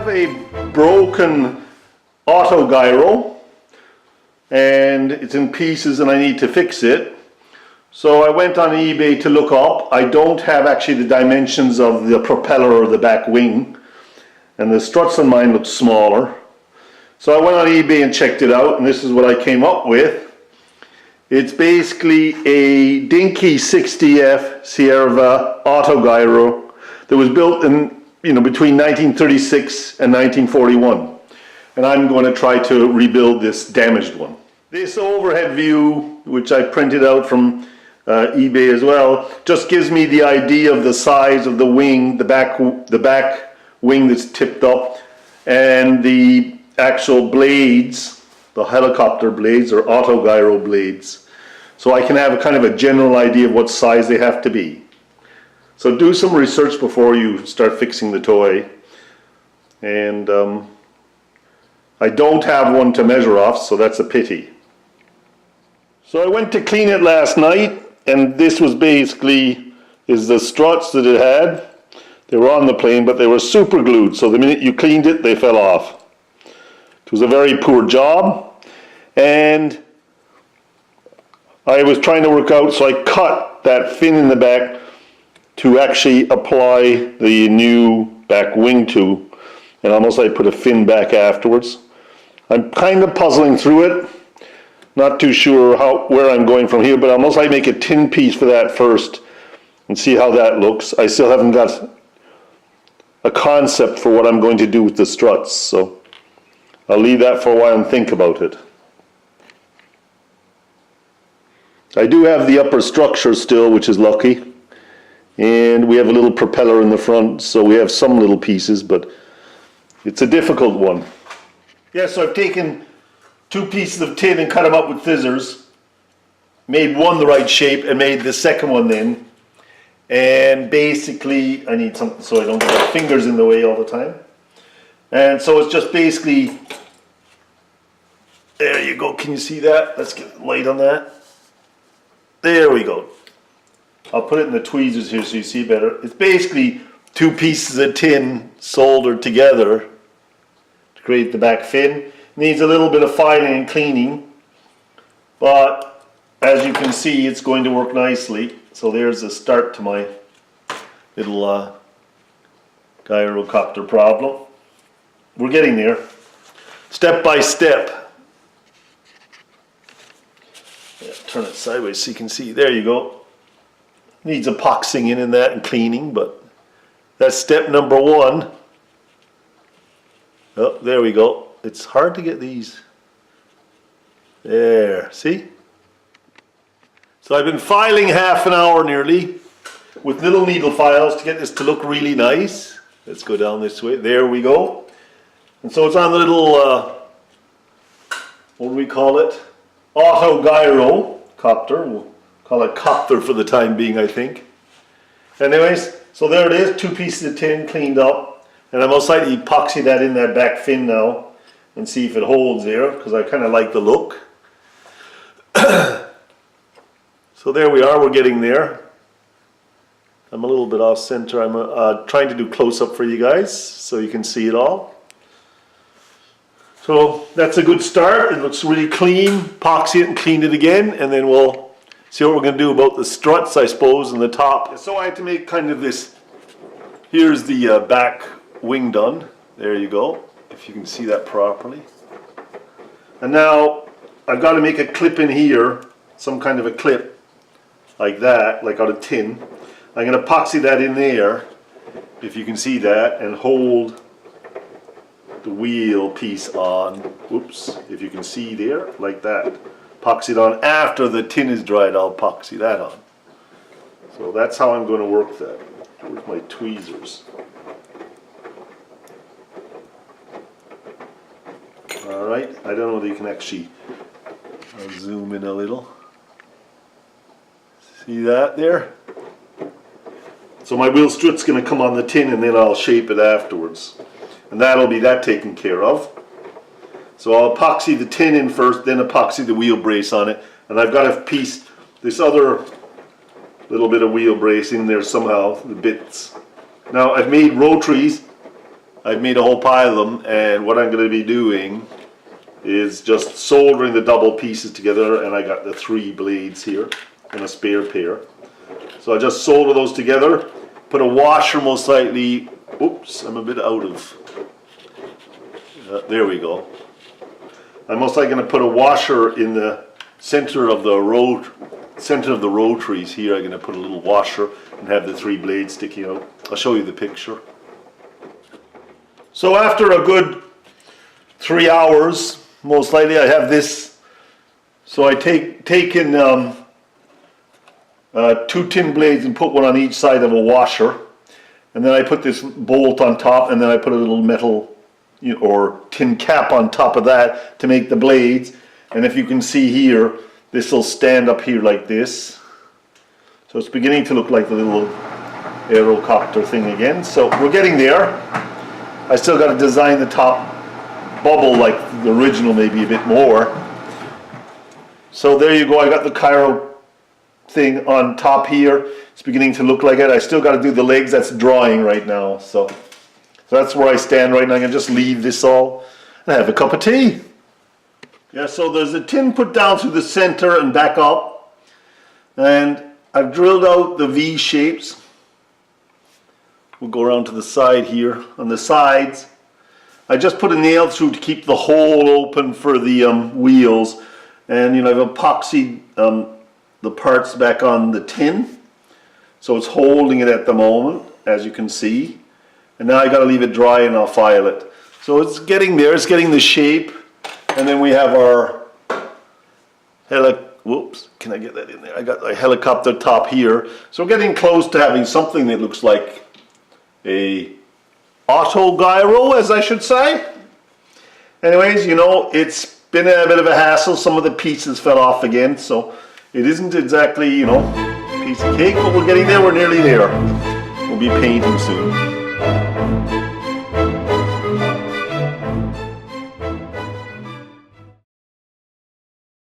a broken Autogiro and it's in pieces and I need to fix it. So I went on eBay to look up. I don't have actually the dimensions of the propeller or the back wing, and the struts on mine look smaller. So I went on eBay and checked it out, and this is what I came up with. It's basically a Dinky 60F Sierra Autogiro that was built in between 1936 and 1941. And I'm going to try to rebuild this damaged one. This overhead view, which I printed out from eBay as well, just gives me the idea of the size of the wing, the back wing that's tipped up, and the actual blades, the helicopter blades or Autogiro blades. So I can have a kind of a general idea of what size they have to be. So do some research before you start fixing the toy. And I don't have one to measure off, so that's a pity. So I went to clean it last night, and this was basically the struts that it had. They were on the plane, but they were super glued, so the minute you cleaned it, they fell off. It was a very poor job, and I was trying to work out, so I cut that fin in the back to actually apply the new back wing to, and almost I put a fin back afterwards. I'm kind of puzzling through it. Not too sure where I'm going from here, but almost I make a tin piece for that first and see how that looks. I still haven't got a concept for what I'm going to do with the struts, so I'll leave that for a while and think about it. I do have the upper structure still, which is lucky, and we have a little propeller in the front, so we have some little pieces, but it's a difficult one. Yeah, so I've taken 2 pieces of tin and cut them up with scissors, made one the right shape and made the second one then, and basically I need something so I don't get my fingers in the way all the time. And so it's just basically, there you go, can you see that? Let's get light on that. There we go. I'll put it in the tweezers here so you see better. It's basically 2 pieces of tin soldered together to create the back fin. Needs a little bit of filing and cleaning, but as you can see, it's going to work nicely. So there's the start to my little gyrocopter problem. We're getting there, step by step. Yeah, turn it sideways so you can see. There you go. Needs epoxying in that and cleaning, but that's step number 1. Oh, there we go. It's hard to get these. There, see? So I've been filing half an hour nearly with little needle files to get this to look really nice. Let's go down this way. There we go. And so it's on the little, what do we call it? Autogiro copter. We'll call it copter for the time being, I think. Anyways, so there it is, 2 pieces of tin cleaned up. And I'm most likely epoxy that in that back fin now and see if it holds there, because I kind of like the look. So there we are, we're getting there. I'm a little bit off center. I'm trying to do close-up for you guys so you can see it all. So that's a good start. It looks really clean. Epoxy it and clean it again, and then we'll see what we're going to do about the struts, I suppose, and the top. So I had to make kind of this. Here's the back wing done. There you go, if you can see that properly. And now I've got to make a clip in here, some kind of a clip like that, like out of tin. I'm going to epoxy that in there, if you can see that, and hold the wheel piece on. Whoops, if you can see there, like that. Epoxy it on. After the tin is dried, I'll epoxy that on. So that's how I'm going to work that. Where's my tweezers? Alright, I don't know if you can actually, I'll zoom in a little. See that there? So my wheel strut's going to come on the tin and then I'll shape it afterwards. And that'll be that taken care of. So I'll epoxy the tin in first, then epoxy the wheel brace on it. And I've got a piece, this other little bit of wheel brace in there somehow, the bits. Now I've made rotaries I've made a whole pile of them, and what I'm going to be doing is just soldering the double pieces together, and I got the 3 blades here and a spare pair. So I just solder those together, put a washer most likely, oops, I'm a bit out of, there we go. I'm most likely going to put a washer in the center of the rotaries here. I'm going to put a little washer and have the 3 blades sticking out. I'll show you the picture. So after a good 3 hours, most likely I have this. So I taken 2 tin blades and put one on each side of a washer, and then I put this bolt on top, and then I put a little metal or tin cap on top of that to make the blades. And if you can see here, this will stand up here like this. So it's beginning to look like the little aerocopter thing again. So we're getting there. I still got to design the top bubble like the original, maybe a bit more. So there you go, I got the Cairo thing on top here. It's beginning to look like it. I still got to do the legs, that's drying right now. So that's where I stand right now. I can just leave this all and have a cup of tea. Yeah, so there's a tin put down through the center and back up. And I've drilled out the V shapes. We'll go around to the side here. On the sides, I just put a nail through to keep the hole open for the wheels. And I've epoxied the parts back on the tin. So it's holding it at the moment, as you can see. And now I got to leave it dry and I'll file it. So it's getting there, it's getting the shape. And then we have our whoops, can I get that in there? I got a helicopter top here. So we're getting close to having something that looks like a Autogiro, as I should say. Anyways, it's been a bit of a hassle. Some of the pieces fell off again, so it isn't exactly, a piece of cake, but we're getting there. We're nearly there. We'll be painting soon.